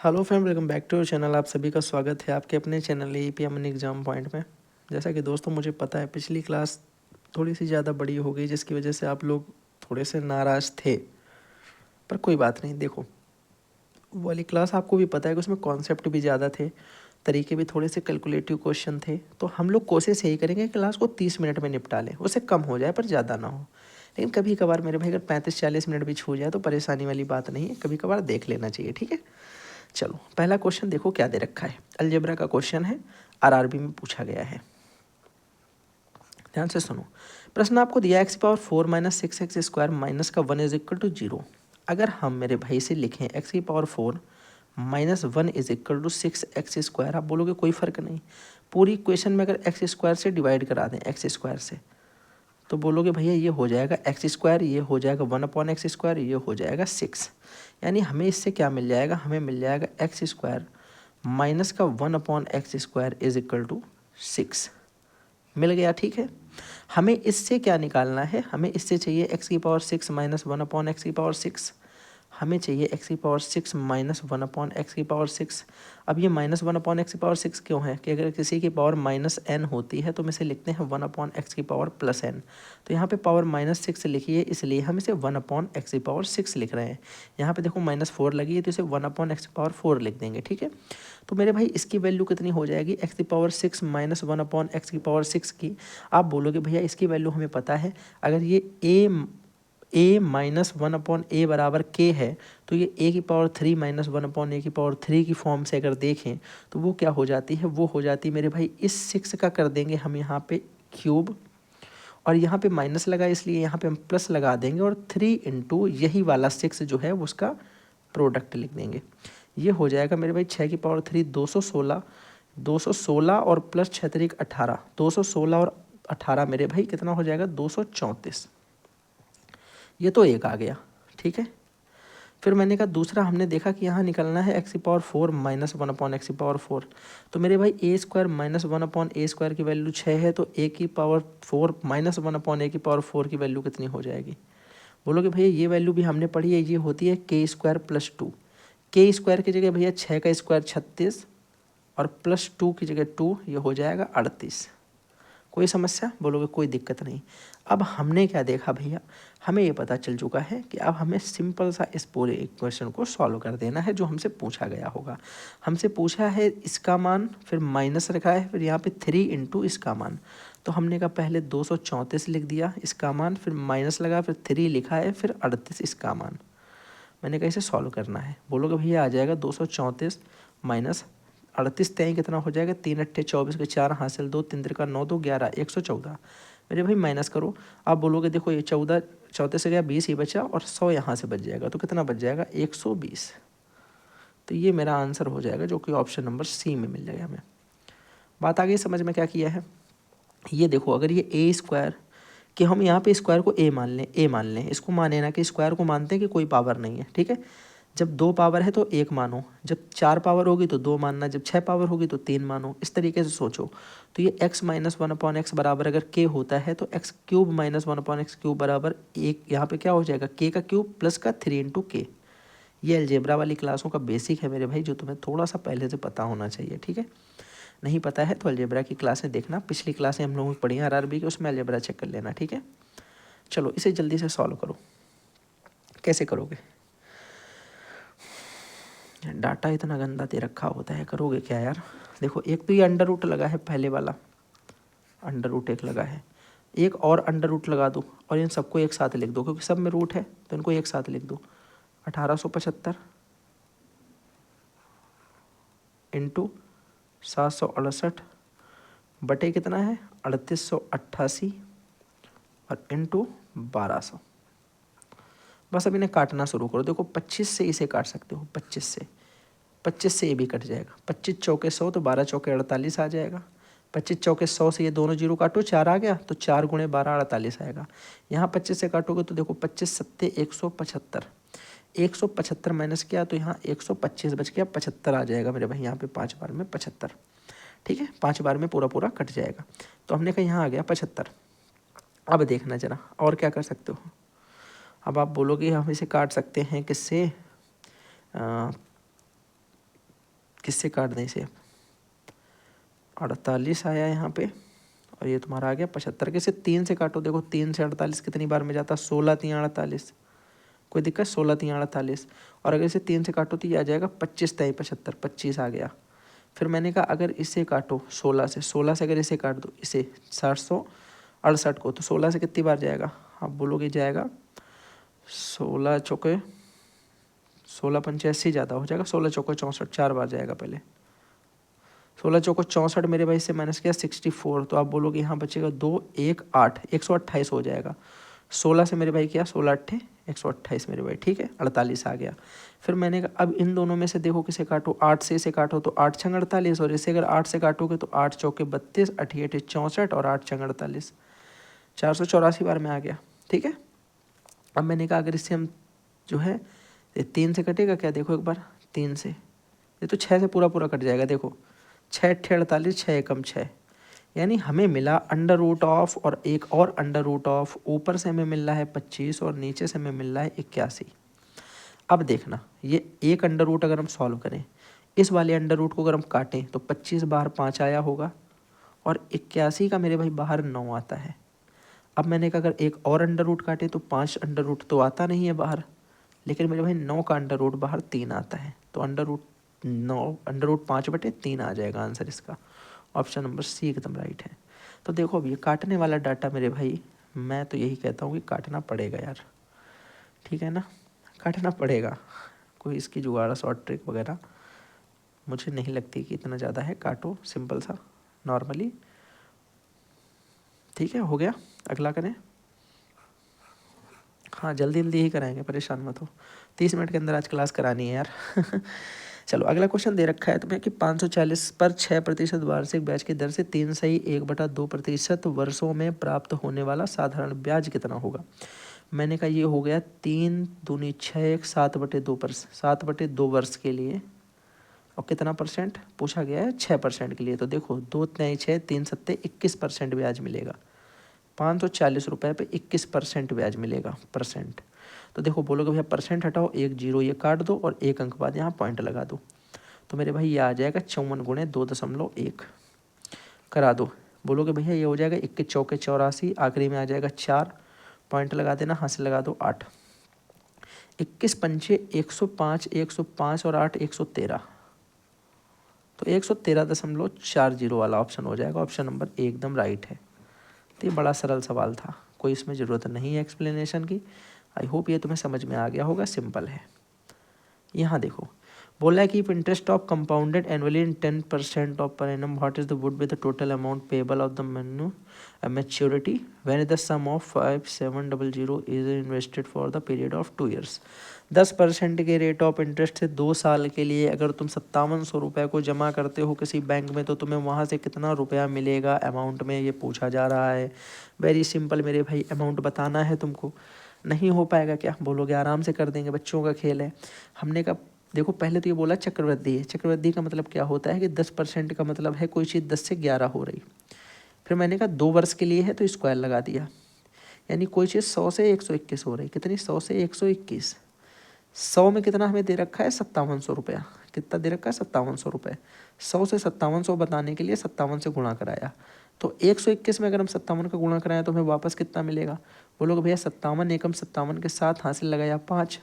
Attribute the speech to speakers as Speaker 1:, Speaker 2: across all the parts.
Speaker 1: Hello friend, welcome back to your channel. आप सभी का स्वागत है आपके अपने channel AP Aman exam point में। जैसा कि दोस्तों मुझे पता है पिछली क्लास थोड़ी सी ज़्यादा बड़ी हो गई, जिसकी वजह से आप लोग थोड़े से नाराज़ थे, पर कोई बात नहीं। देखो, वो वाली क्लास आपको भी पता है कि उसमें कॉन्सेप्ट भी ज़्यादा थे, तरीके भी थोड़े से कैलकुलेटिव क्वेश्चन थे। तो हम लोग कोशिश यही करेंगे कि क्लास को 30 मिनट में निपटा लें, उससे कम हो जाए पर ज़्यादा ना हो। लेकिन कभी कभार मेरे भाई अगर 35-40 मिनट भी छू जाए तो परेशानी वाली बात नहीं है, कभी कभार देख लेना चाहिए, ठीक है। चलो, पहला क्वेश्चन देखो क्या दे रखा है। अलजेब्रा का क्वेश्चन है, आरआरबी में पूछा गया है। ध्यान से सुनो। प्रश्न आपको दिया x⁴ माइनस 6x² माइनस का 1 इज इक्वल टू 0। अगर हम मेरे भाई से लिखें x⁴ minus 1 is equal to 6x², आप बोलोगे कोई फर्क नहीं। पूरी इक्वेशन में अगर x² से डिवाइड करा दें, x² से, तो बोलोगे भैया ये हो जाएगा x², ये हो जाएगा 1/x², ये हो जाएगा 6। यानी हमें इससे क्या मिल जाएगा, हमें मिल जाएगा x² माइनस का 1/x² इज इक्वल टू 6। मिल गया, ठीक है। हमें इससे क्या निकालना है, हमें इससे चाहिए x⁴ माइनस 1/x⁴। हमें चाहिए x⁴ माइनस 1/x⁴। अब ये माइनस 1/x⁴ क्यों है कि अगर किसी की पावर माइनस n होती है तो हम इसे लिखते हैं 1/x⁴ प्लस n। तो यहाँ पे पावर -6 लिखी है, इसलिए हम इसे 1/x⁴ लिख रहे हैं। यहाँ पे देखो -4 लगी है तो इसे 1/x⁴ लिख देंगे, ठीक है। तो मेरे भाई इसकी वैल्यू कितनी हो जाएगी, x⁴ माइनस 1/x⁴ की। आप बोलोगे भैया इसकी वैल्यू हमें पता है, अगर ये a माइनस 1/a बराबर k है, तो ये a⁴ माइनस 1/a⁴ की फॉर्म से अगर देखें तो वो क्या हो जाती है, वो हो जाती है मेरे भाई इस 6 का कर देंगे हम यहाँ पे क्यूब, और यहाँ पे माइनस लगा इसलिए यहाँ पे हम प्लस लगा देंगे, और 3 इंटू यही वाला 6 जो है उसका प्रोडक्ट लिख देंगे। ये हो जाएगा मेरे भाई 6⁴ 216, 216 और प्लस 6 18, 216 और 18 मेरे भाई कितना हो जाएगा 234। ये तो एक आ गया, ठीक है। फिर मैंने कहा दूसरा हमने देखा कि यहाँ निकलना है x⁴ माइनस 1/x⁴। तो मेरे भाई a² माइनस 1/a² की वैल्यू 6 है, तो a⁴ माइनस 1/a⁴ की वैल्यू कितनी हो जाएगी। बोलोगे भैया ये वैल्यू भी हमने पढ़ी है, ये होती है k² प्लस 2। k² की जगह भैया 6 का स्क्वायर 36 और प्लस 2 की जगह 2, ये हो जाएगा 38। कोई समस्या, बोलोगे कोई दिक्कत नहीं। अब हमने क्या देखा भैया, हमें ये पता चल चुका है कि अब हमें सिंपल सा इस पूरे इक्वेशन को सॉल्व कर देना है जो हमसे पूछा गया होगा। हमसे पूछा है इसका मान, फिर माइनस रखा है, फिर यहाँ पे 3 इंटू इसका मान। तो हमने कहा पहले 234 लिख दिया इसका मान, फिर माइनस लगा, फिर 3 लिखा है, फिर 38 इसका मान। मैंने कहा इसे सॉल्व करना है। बोलोगे भैया आ जाएगा 234 माइनस 38 तय कितना हो जाएगा, 3 अट्ठे 24 के 4 हासिल 2, 3 का 9 2 11, 114। मेरे भाई माइनस करो। आप बोलोगे देखो ये 14 14 से गया 20 ही बचा, और 100 यहाँ से बच जाएगा, तो कितना बच जाएगा 120। तो ये मेरा आंसर हो जाएगा, जो कि ऑप्शन नंबर सी में मिल जाएगा हमें। बात आ गई समझ में क्या किया है। ये देखो अगर ये a² कि हम यहाँ पे स्क्वायर को a मान लें, इसको माने ना कि स्क्वायर को मानते हैं कि कोई पावर नहीं है, ठीक है। जब 2 पावर है तो 1 मानो, जब 4 पावर होगी तो 2 मानना, जब 6 पावर होगी तो 3 मानो, इस तरीके से सोचो। तो ये x माइनस 1/x बराबर अगर k होता है तो x³ माइनस 1/x³ बराबर एक, यहाँ पे क्या हो जाएगा k का क्यूब प्लस का 3 इंटू k। ये अलजेब्रा वाली क्लासों का बेसिक है मेरे भाई, जो तुम्हें थोड़ा सा पहले से पता होना चाहिए, ठीक है। नहीं पता है तो अलजेब्रा की क्लासें देखना, पिछली क्लासें हम लोगों की पढ़ी हैं आरआरबी की, उसमें अलजेब्रा चेक कर लेना, ठीक है। चलो इसे जल्दी से सॉल्व करो। कैसे करोगे, डाटा इतना गंदा दे रखा होता है, करोगे क्या यार। देखो एक तो ये अंडर रूट लगा है, पहले वाला अंडर रूट एक लगा है, एक और अंडर रूट लगा दो, और इन सबको एक साथ लिख दो क्योंकि सब में रूट है, तो इनको एक साथ लिख दो। 1875 इंटू 768 बटे कितना है 3888 और इंटू 1200। बस अब इन्हें काटना शुरू करो। देखो 25 से इसे काट सकते हो, 25 से ये भी कट जाएगा। 25 चौके 100 तो 12 चौके 48 आ जाएगा। 25 चौके 100 से ये दोनों जीरो काटो, 4 आ गया, तो 4 गुणे 12 48 आएगा। यहाँ 25 से काटोगे तो देखो 25 सत्ते 175, 175 माइनस किया तो यहाँ 125 बच गया, 75 आ जाएगा मेरे भाई यहाँ पे 5 बार में 75, ठीक है। 5 बार में पूरा पूरा कट जाएगा। तो हमने कहा यहाँ आ गया 75। अब देखना जरा और क्या कर सकते हो। अब आप बोलोगे हम इसे काट सकते हैं किससे, इससे काट दें इसे, 48 आया यहाँ पे, और ये तुम्हारा आ गया 75 के। से 3 से काटो, देखो 3 से 48 कितनी बार में जाता है, 16 3 48, कोई दिक्कत, 16 3 48। और अगर इसे 3 से काटो तो ये आ जाएगा 25 3 75, 25 आ गया। फिर मैंने कहा अगर इसे काटो 16 से अगर इसे काट दो, इसे 768 को, तो 16 से कितनी बार जाएगा, आप बोलोगे जाएगा 16 चौके 16 पंचे 80 ज़्यादा हो जाएगा, 16 चौके 64, 4 बार जाएगा पहले। 16 चौको 64 मेरे भाई से माइनस किया 64, तो आप बोलोगे यहाँ बचेगा 2 1 8, 128 हो जाएगा। 16 से मेरे भाई क्या, 16 8 128 मेरे भाई, ठीक है, 48 आ गया। फिर मैंने कहा अब इन दोनों में से देखो किसे काटो, 8 से इसे काटो तो 8 छंग 48, और इसे अगर 8 से काटोगे तो 8 चौके 32, 88 64, और 8 छंग 48, 484 बार में आ गया, ठीक है। अब मैंने कहा अगर इससे हम जो है 3 से कटेगा क्या, देखो एक बार 3 से, ये तो 6 से पूरा पूरा कट जाएगा, देखो 6 8 48, 6 एकम 6, यानी हमें मिला अंडर रूट ऑफ और एक और अंडर रूट ऑफ, ऊपर से हमें मिल रहा है 25 और नीचे से हमें मिल रहा है 81। अब देखना ये एक अंडर रूट अगर हम सॉल्व करें, इस वाले अंडर रूट को अगर हम काटें तो 25 बाहर 5 आया होगा, और 81 का मेरे भाई बाहर 9 आता है। अब मैंने कहा अगर एक और अंडर रूट काटे तो 5 अंडर रूट तो आता नहीं है बाहर, लेकिन मेरे भाई 9 का अंडर रूट बाहर 3 आता है, तो अंडर रूट 9 अंडर रूट 5/3 आ जाएगा आंसर इसका। ऑप्शन नंबर सी एकदम राइट है। तो देखो अब ये काटने वाला डाटा मेरे भाई, मैं तो यही कहता हूँ कि काटना पड़ेगा यार, ठीक है ना, काटना पड़ेगा, कोई इसकी जुगाड़ शॉर्ट ट्रिक वगैरह मुझे नहीं लगती कि इतना ज़्यादा है, काटो सिंपल सा नॉर्मली, ठीक है। हो गया, अगला करें, हाँ जल्दी जल्दी ही कराएंगे, परेशान मत हो, 30 मिनट के अंदर आज क्लास करानी है यार। चलो अगला क्वेश्चन दे रखा है तुम्हें कि 540 पर 6% वार्षिक ब्याज की दर से 3 सही 1/2% वर्षों में प्राप्त होने वाला साधारण ब्याज कितना होगा। मैंने कहा ये हो गया 3 दूनी 6 7/2%, 7/2 वर्ष के लिए, और कितना परसेंट पूछा गया है, 6% के लिए। तो देखो 2 3 6 3 7 21% ब्याज मिलेगा, 540 रुपये पे 21% ब्याज मिलेगा, परसेंट। तो देखो बोलोगे भैया परसेंट हटाओ, 1 0 ये काट दो और 1 अंक बाद यहाँ पॉइंट लगा दो, तो मेरे भाई ये आ जाएगा 54 गुणे 2.1 करा दो। बोलोगे भैया ये हो जाएगा 21 चौके 84, आखिरी में आ जाएगा 4, पॉइंट लगा देना, हाथ से लगा दो 8, 21 पंचे 105, 105 और 8 113, तो 113.40 वाला ऑप्शन हो जाएगा, ऑप्शन नंबर ए एकदम राइट है। तो ये बड़ा सरल सवाल था, कोई इसमें ज़रूरत नहीं है एक्सप्लेनेशन की। आई होप ये तुम्हें समझ में आ गया होगा, सिंपल है। यहाँ देखो बोला है कि interest of compounded annually in 10% of per annum what is the would be the total amount payable of the menu maturity when the sum of 5700 is invested for the period of 2 years. 10% के rate of interest से 2 साल के लिए अगर तुम 5700 रुपये को जमा करते हो किसी बैंक में, तो तुम्हें वहाँ से कितना रुपया मिलेगा अमाउंट में, ये पूछा जा रहा है। वेरी सिंपल मेरे भाई, अमाउंट बताना है तुमको, नहीं हो पाएगा क्या, बोलोगे आराम से कर देंगे, बच्चों का खेल है। हमने कहा देखो पहले तो ये बोला चक्रवृद्धि है, चक्रवृद्धि का मतलब क्या होता है कि 10% का मतलब है कोई चीज़ 10 से 11 हो रही। फिर मैंने कहा 2 वर्ष के लिए है तो स्क्वायर लगा दिया, यानी कोई चीज़ 100 से 121 हो रही, कितनी 100 से 121, 100 में कितना हमें दे रखा है 5700 रुपया, कितना दे रखा है 5700 रुपये, 100 से 5700 बताने के लिए 57 से गुणा कराया, तो 121 में अगर हम 57 का गुणा कराएं तो हमें वापस कितना मिलेगा। बोलोगे भैया 57 एकम 57 के साथ हासिल लगाया 5,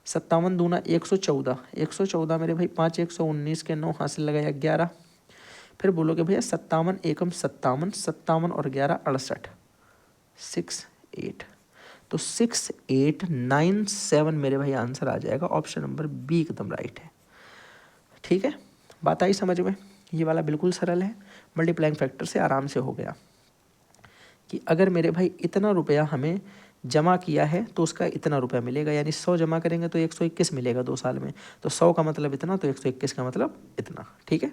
Speaker 1: 57 दूना 114, 114 मेरे भाई 5 119 के 9 हासिल लगाया 11। फिर बोलोगे भैया 57 एकम 57, 57 और 11 68, 68, तो 6897 मेरे भाई आंसर आ जाएगा, ऑप्शन नंबर बी एकदम राइट है। ठीक है, बात आई समझ में, ये वाला बिल्कुल सरल है, मल्टीप्लाइंग फैक्टर से आराम से हो गया कि अगर मेरे भाई इतना रुपया हमें जमा किया है तो उसका इतना रुपया मिलेगा, यानी 100 जमा करेंगे तो 121 मिलेगा 2 साल में, तो 100 का मतलब इतना, तो 121 का मतलब इतना। ठीक है,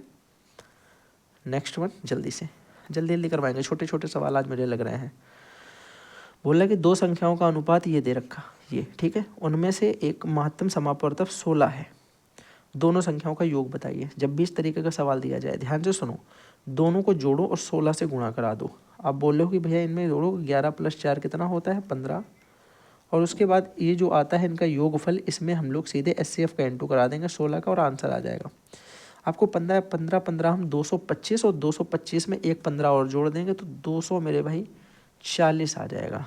Speaker 1: नेक्स्ट वन जल्दी से, जल्दी जल्दी करवाएंगे, छोटे छोटे सवाल आज मुझे लग रहे हैं। बोला कि 2 संख्याओं का अनुपात ये दे रखा, ये ठीक है, उनमें से एक महत्तम समापवर्तक 16 है, दोनों संख्याओं का योग बताइए। जब भी इस तरीके का सवाल दिया जाए ध्यान से सुनो, दोनों को जोड़ो और 16 से गुणा करा दो। आप बोल रहे हो कि भैया इनमें जोड़ो, 11 + 4 कितना होता है 15, और उसके बाद ये जो आता है इनका योगफल, इसमें हम लोग सीधे HCF का इंटू करा देंगे 16 का और आंसर आ जाएगा। आपको 15 15 15 हम 225 और 225 में एक 15 और जोड़ देंगे तो 200 मेरे भाई 40 आ जाएगा,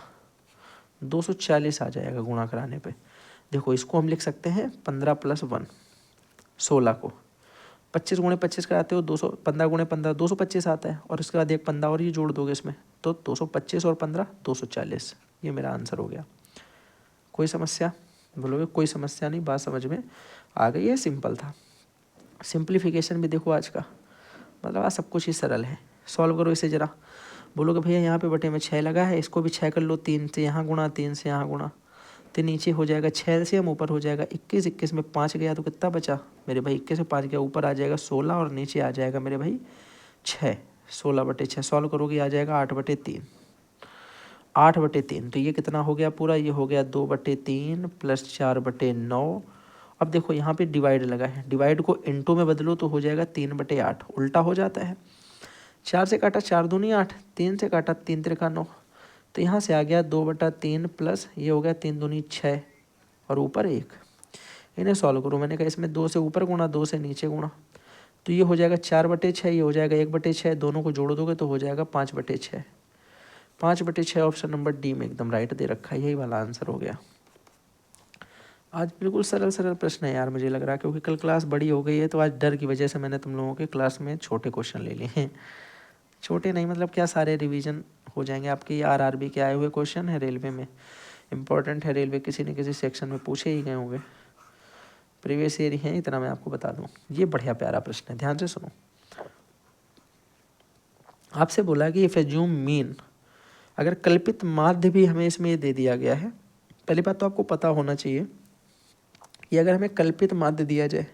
Speaker 1: 240 आ जाएगा गुणा कराने पे। देखो इसको हम लिख सकते हैं 15 + 1 16 को 25 × 25 कराते हो 200, 15 × 15 225 आता है, और उसके बाद एक 15 और ये जोड़ दोगे इसमें तो 225 और 15 240। ये मेरा आंसर हो गया। कोई समस्या? बोलोगे कोई समस्या नहीं, बात समझ में आ गई है, सिंपल था। सिंप्लीफिकेशन भी देखो आज का, मतलब आज सब कुछ ही सरल है। सॉल्व करो इसे ज़रा। बोलोगे भैया यहाँ पे बटे में 6 लगा है, इसको भी 6 कर लो, 3 से यहाँ गुणा, 3 से यहाँ गुणा, तो नीचे हो जाएगा 6 से हम ऊपर हो जाएगा 21, 21 में 5 गया तो कितना बचा मेरे भाई, 21 से 5 गया ऊपर आ जाएगा 16 और नीचे आ जाएगा मेरे भाई 6। 16/6 सॉल्व करोगे आ जाएगा 8/3, 8/3। तो ये कितना हो गया पूरा, ये हो गया 2/3 + 4/9। अब देखो यहाँ पे डिवाइड लगा है, डिवाइड को इनटू में बदलो तो हो जाएगा 3/8, उल्टा हो जाता है। 4 से काटा 4 दूनी 8, 3 से काटा 3 त्रिका 9, तो यहाँ से आ गया 2/3 प्लस ये हो गया 3 दूनी 6 और ऊपर 1। इन्हें सॉल्व करो, मैंने कहा इसमें 2 से ऊपर गुणा 2 से नीचे गुणा, तो ये हो जाएगा 4/6, ये हो जाएगा 1/6, दोनों को जोड़ दोगे तो हो जाएगा 5/6। 5/6 ऑप्शन नंबर डी में एकदम राइट दे रखा है, यही वाला आंसर हो गया। आज बिल्कुल सरल सरल प्रश्न है यार, मुझे लग रहा है, क्योंकि कल क्लास बड़ी हो गई है तो आज डर की वजह से मैंने तुम लोगों के क्लास में छोटे क्वेश्चन ले लिए हैं। छोटे नहीं मतलब क्या, सारे रिवीजन हो जाएंगे आपके। ये आरआरबी के आए हुए क्वेश्चन है, रेलवे में इंपॉर्टेंट है, रेलवे किसी न किसी सेक्शन में पूछे ही गए होंगे, प्रीवियस ईयर है, इतना मैं आपको बता दूं। ये बढ़िया प्यारा प्रश्न है, ध्यान से सुनो। आपसे बोला कि इफ एज्यूम मीन, अगर कल्पित माध्य भी हमें इसमें ये दे दिया गया है। पहली बात तो आपको पता होना चाहिए कि अगर हमें कल्पित माध्य दिया जाए,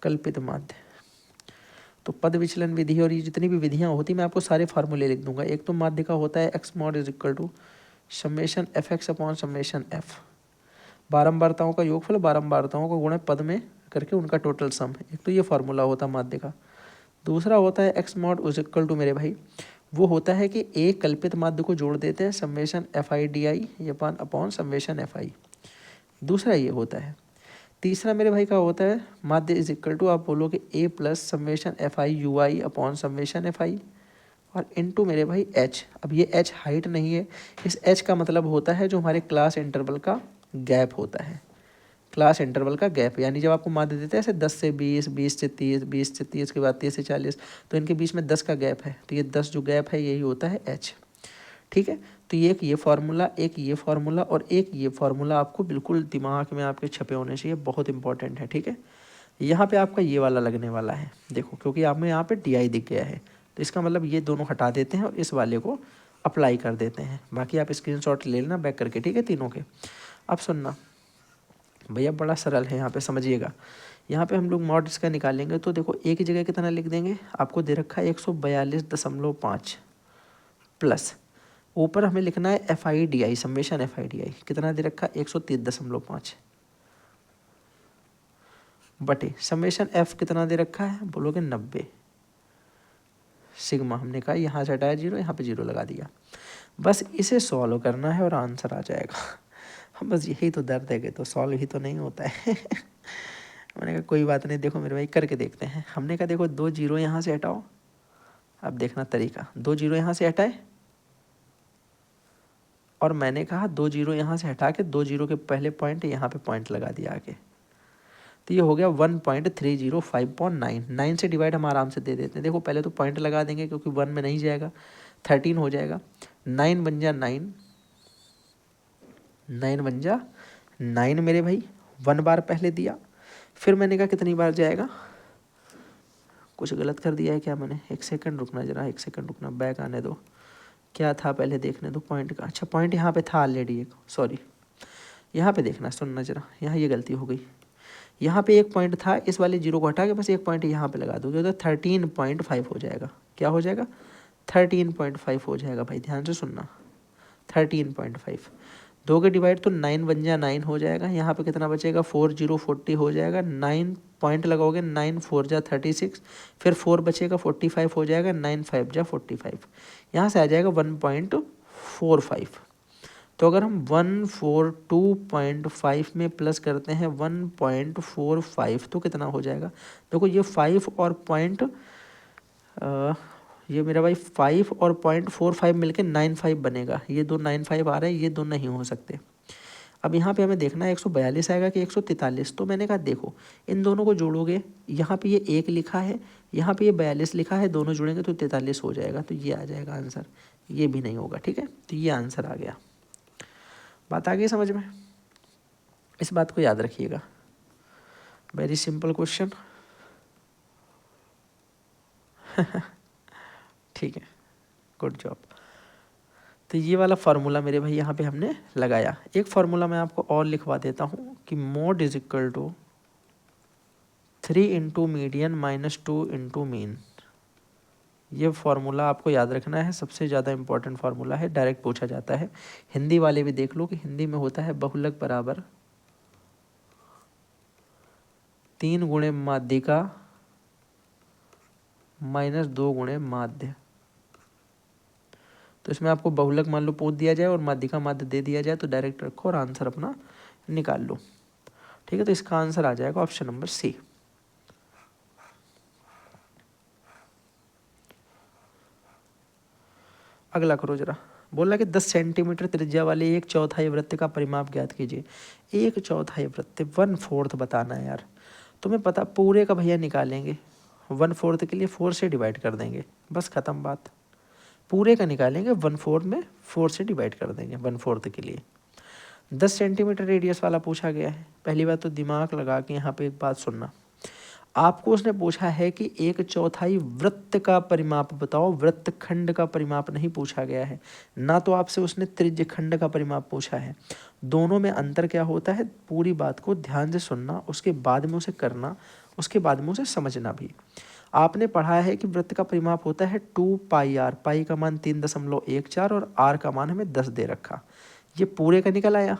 Speaker 1: कल्पित माध्य, तो पद विचलन विधि और ये जितनी भी विधियां होती मैं आपको सारे फार्मूले लिख दूंगा। एक तो माध्य का होता है x mod = समेशन f(x)/समेशन f, बारंबारताओं का योगफल, बारंबारताओं को गुणे पद में करके उनका टोटल सम। एक तो ये फार्मूला होता है माध्य का। दूसरा होता है x mod = मेरे भाई, वो होता है कि एक कल्पित माध्य को जोड़ देते हैं समेशन fi/di / दूसरा ये होता है। तीसरा मेरे भाई का होता है माध्य = आप बोलोगे a + fi/ui/fi और इनटू मेरे भाई h। अब ये h हाइट नहीं है, इस h का मतलब होता है जो हमारे क्लास इंटरवल का गैप होता है, क्लास इंटरवल का गैप। यानी जब आपको माध्य देते हैं ऐसे 10 से 20, 20 से 30, 20 से 30 के बाद 30 से 40, तो इनके बीच में 10 का गैप है, तो ये 10 जो गैप है यही होता है h। ठीक है, तो एक ये फार्मूला, एक ये फार्मूला और एक ये फार्मूला आपको बिल्कुल दिमाग में आपके छपे होने चाहिए, बहुत इंपॉर्टेंट है। ठीक है, यहाँ पे आपका ये वाला लगने वाला है, देखो क्योंकि आप में यहाँ पे डी दिख गया है, तो इसका मतलब ये दोनों हटा देते हैं और इस वाले को अप्लाई कर देते हैं। बाकी आप स्क्रीनशॉट ले लेना बैक करके, ठीक है, तीनों के। अब सुनना भैया, बड़ा सरल है, यहाँ पे समझिएगा। यहाँ पे हम लोग मॉड इसका निकालेंगे तो देखो एक ही जगह कितना लिख देंगे, आपको दे रखा है 142.5 प्लस ऊपर हमें लिखना है FIDI, समेशन FIDI कितना दे रखा है 130.5 बटे समेशन F कितना दे रखा है, बोलोगे 90 सिग्मा। हमने कहा यहाँ से हटाया 0, यहाँ पे 0 लगा दिया। बस इसे सॉल्व करना है और आंसर आ जाएगा। हम बस यही तो दर्द है कि तो सॉल्व ही तो नहीं होता है। मैंने कहा कोई बात नहीं, देखो मेरे भाई करके देखते हैं। हमने कहा देखो 2 0 यहाँ से हटाओ, अब देखना तरीका, 2 0 यहाँ से हटाए और मैंने कहा 2 0 यहाँ से हटा के 2 0 के पहले पॉइंट यहाँ पे पॉइंट लगा दिया आगे, तो ये हो गया 1.3059। 9 से डिवाइड हम आराम से दे देते हैं। देखो पहले तो पॉइंट लगा देंगे क्योंकि 1 में नहीं जाएगा, 13 हो जाएगा, 9 बन जा 9, 9 बन जा 9 मेरे भाई, 1 बार पहले दिया, फिर मैंने कहा कितनी बार जाएगा, कुछ गलत कर दिया है क्या मैंने, एक सेकंड रुकना जरा, एक सेकंड रुकना, बैक आने दो, क्या था पहले देखने दो पॉइंट का। अच्छा पॉइंट यहाँ पे था ऑलरेडी एक, सॉरी यहाँ पे देखना, सुनना जरा, यहाँ ये गलती हो गई, यहाँ पे एक पॉइंट था, इस वाले 0 को हटा के बस एक पॉइंट यहाँ पे लगा दोगे तो 13.5 हो जाएगा। क्या हो जाएगा, 13.5 हो जाएगा भाई, ध्यान से सुनना, 13.5। 2 के डिवाइड तो 9 बन जा 9 हो जाएगा, यहाँ पे कितना बचेगा 4 0 40 हो जाएगा, 9 पॉइंट लगाओगे 9 4 जा 36, फिर 4 बचेगा 45 हो जाएगा, 9 5 जा 45, यहाँ से आ जाएगा 1.45। तो अगर हम 142.5 में प्लस करते हैं 1.45 तो कितना हो जाएगा? देखो ये 5 और ये मेरा भाई 5 और 0.45 मिलके 95 बनेगा। ये दो 95 आ रहे हैं, ये दो नहीं हो सकते। अब यहाँ पे हमें देखना है 142 आएगा कि 143। तो मैंने कहा देखो इन दोनों को जोड़ोगे, यहाँ पे ये 1 लिखा है, यहाँ पे ये 42 लिखा है, दोनों जुड़ेंगे तो 43 हो जाएगा। तो ये आ जाएगा आंसर, ये भी नहीं होगा। ठीक है, तो ये आंसर आ गया। बात आ गई समझ में? इस बात को याद रखिएगा, वेरी सिंपल क्वेश्चन। ठीक है, गुड जॉब। तो ये वाला फार्मूला मेरे भाई यहाँ पे हमने लगाया। एक फार्मूला मैं आपको और लिखवा देता हूँ कि mode is equal to 3 into median minus 2 into mean. ये फार्मूला आपको याद रखना है, सबसे ज़्यादा इंपॉर्टेंट फार्मूला है, डायरेक्ट पूछा जाता है। हिंदी वाले भी देख लो कि हिंदी में होता है बहुलक बराबर 3 गुणे माध्यिका माइनस 2 गुणे माध्य। तो इसमें आपको बहुलक मान लो पूछ दिया जाए और माध्यिका माध्य दे दिया जाए तो डायरेक्ट रखो और आंसर अपना निकाल लो। ठीक है, तो इसका आंसर आ जाएगा ऑप्शन नंबर सी। अगला करो जरा। बोला कि 10 सेंटीमीटर त्रिज्या वाले 1/4 वृत्त का परिमाप ज्ञात कीजिए। 1/4 वृत्त 1/4 बताना है यार। तुम्हें पता पूरे का भैया निकालेंगे, 1/4 के लिए 4 से डिवाइड कर देंगे, बस खत्म बात। पूरे का निकालेंगे 1/4 में 4 से डिवाइड कर देंगे 1/4 के लिए। 10 सेंटीमीटर रेडियस वाला पूछा गया है। पहली बात तो दिमाग लगा के यहाँ पे एक बात सुनना, आपको उसने पूछा है कि 1/4 वृत्त का परिमाप बताओ, वृत्त खंड का परिमाप नहीं पूछा गया है। ना तो आपसे उसने त्रिज्य खंड का परिमाप पूछा है। दोनों में अंतर क्या होता है, पूरी बात को ध्यान से सुनना, उसके बाद में उसे करना, उसके बाद में उसे समझना भी। आपने पढ़ा है कि वृत्त का परिमाप होता है 2πr, पाई का मान 3.14 और r का मान हमें 10 दे रखा। ये पूरे का निकल आया।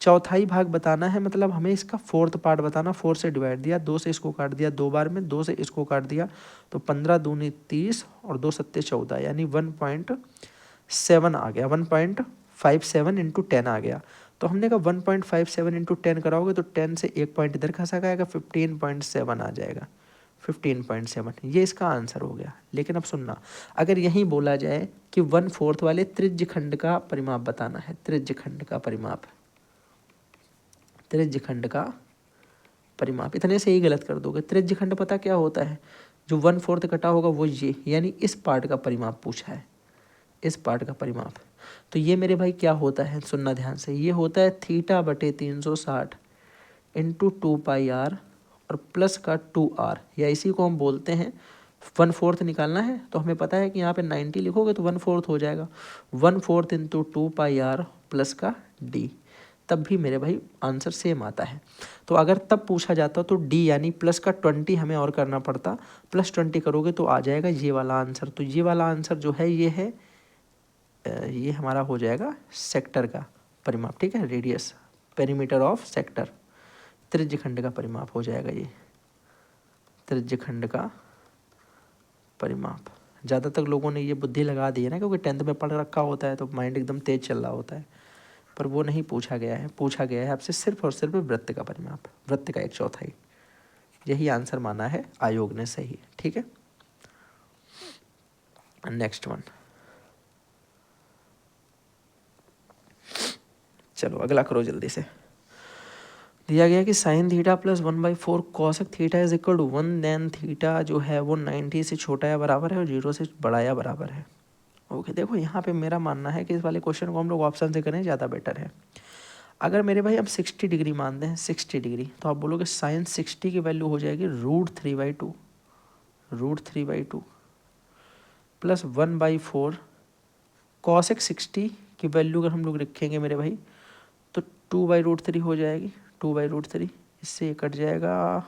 Speaker 1: चौथाई भाग बताना है, मतलब हमें इसका 4th पार्ट बताना। 4 से डिवाइड दिया, 2 से इसको काट दिया 2 बार में, 2 से इसको काट दिया तो 15 दूनी 30 और 2 सत्ते 14, यानी 1.7 आ गया। 1.57 इंटू 10 आ गया। तो हमने कहा 1.57 इंटू 10 कराओगे तो 10 से एक पॉइंट इधर खसा जाएगा, 15.7 आ जाएगा। 15.7 ये इसका आंसर हो गया। लेकिन अब सुनना, अगर यहीं बोला जाए कि 1/4 वाले त्रिज्य खंड का परिमाप बताना है, त्रिज्य खंड का परिमाप, त्रिज्य खंड का परिमाप, इतने से ही गलत कर दोगे। त्रिज्य खंड पता क्या होता है, जो 1/4 कटा होगा वो ये, यानी इस पार्ट का परिमाप पूछा है, इस पार्ट का परिमाप। तो ये मेरे भाई क्या होता है, सुनना ध्यान से, ये होता है θ/360 इंटू 2πr और प्लस का 2r, या इसी को हम बोलते हैं 1/4 निकालना है तो हमें पता है कि यहाँ पे 90 लिखोगे तो 1/4 हो जाएगा। 1/4 इंटू 2πr प्लस का d, तब भी मेरे भाई आंसर सेम आता है। तो अगर तब पूछा जाता तो d यानी प्लस का 20 हमें और करना पड़ता, प्लस 20 करोगे तो आ जाएगा ये वाला आंसर। तो ये वाला आंसर जो है ये है, ये हमारा हो जाएगा सेक्टर का परिमाप। ठीक है, रेडियस, पेरीमीटर ऑफ सेक्टर, त्रिज्य खंड का परिमाप हो जाएगा ये, त्रिज्य खंड का परिमाप। ज़्यादातर लोगों ने ये बुद्धि लगा दी है ना, क्योंकि 10th में पढ़ रखा होता है तो माइंड एकदम तेज चल रहा होता है, पर वो नहीं पूछा गया है। पूछा गया है आपसे सिर्फ और सिर्फ वृत्त का परिमाप, वृत्त का 1/4। यही आंसर माना है आयोग ने सही। ठीक है, नेक्स्ट वन, चलो अगला करो जल्दी से। दिया गया कि sine theta plus 1/4 cosec theta is equal to 1, then theta जो है वो 90 से छोटा या बराबर है और 0 से बड़ा या बराबर है। ओके, देखो यहाँ पे मेरा मानना है कि इस वाले क्वेश्चन को हम लोग ऑप्शन से करें, ज़्यादा बेटर है। अगर मेरे भाई हम 60 डिग्री मान दें, 60 डिग्री, तो आप बोलोगे साइन 60 की वैल्यू हो जाएगी √3/2, √3/2 प्लस 1/4 कॉसेक 60 की वैल्यू अगर हम लोग रखेंगे मेरे भाई तो 2/√3 हो जाएगी, 2/√3। इससे ये कट जाएगा,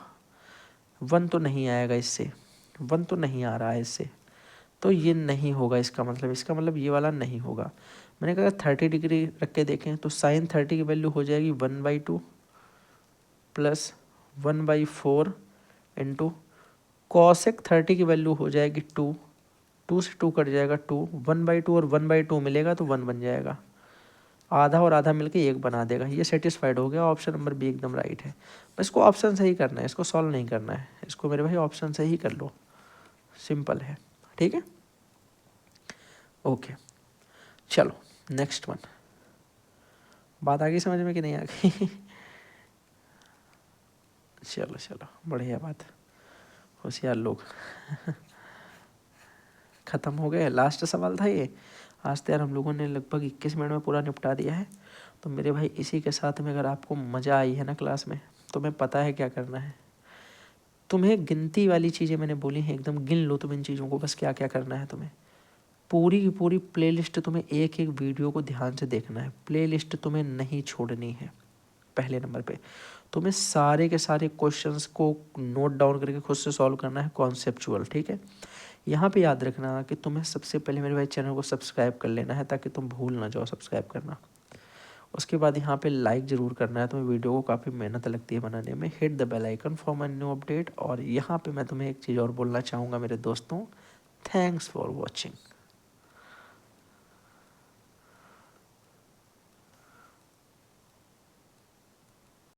Speaker 1: 1 तो नहीं आएगा इससे, 1 तो नहीं आ रहा है इससे, तो ये नहीं होगा। इसका मतलब ये वाला नहीं होगा। मैंने कहा 30 डिग्री रख के देखें तो साइन 30 की वैल्यू हो जाएगी 1/2 प्लस 1/4 इंटू कॉसेक 30 की वैल्यू हो जाएगी 2, 2 से 2 कट जाएगा 2, 1/2 और 1/2 मिलेगा तो 1 बन जाएगा। आधा और आधा मिलके 1 बना देगा। ये सेटिस्फाइड हो गया, ऑप्शन नंबर बी एकदम राइट है। बस इसको ऑप्शन से ही करना है, इसको सॉल्व नहीं करना है, इसको मेरे भाई ऑप्शन से ही कर लो, सिंपल है, ठीक है। ओके चलो नेक्स्ट वन। बात आ गई समझ में कि नहीं आ गई? चलो चलो बढ़िया बात, होशियार लोग। ख़त्म हो गए, लास्ट सवाल था ये। आज तो यार हम लोगों ने लगभग 21 मिनट में पूरा निपटा दिया है। तो मेरे भाई इसी के साथ में अगर आपको मज़ा आई है ना क्लास में, तुम्हें पता है क्या करना है। तुम्हें गिनती वाली चीज़ें मैंने बोली हैं, एकदम गिन लो तुम इन चीज़ों को, बस क्या क्या करना है तुम्हें। पूरी की पूरी प्लेलिस्ट तुम्हें एक एक वीडियो को ध्यान से देखना है, प्लेलिस्ट तुम्हें नहीं छोड़नी है। पहले नंबर पे तुम्हें सारे के सारे क्वेश्चंस को नोट डाउन करके खुद से सॉल्व करना है, कॉन्सेप्चुअल, ठीक है। यहाँ पे याद रखना कि तुम्हें सबसे पहले मेरे भाई चैनल को सब्सक्राइब कर लेना है, ताकि तुम भूल ना जाओ सब्सक्राइब करना। उसके बाद यहाँ पे लाइक ज़रूर करना है, तुम्हें वीडियो को काफ़ी मेहनत लगती है बनाने में। Hit the bell icon for my new update. और यहाँ पे मैं तुम्हें एक चीज़ और बोलना चाहूँगा मेरे दोस्तों, थैंक्स फॉर वॉचिंग।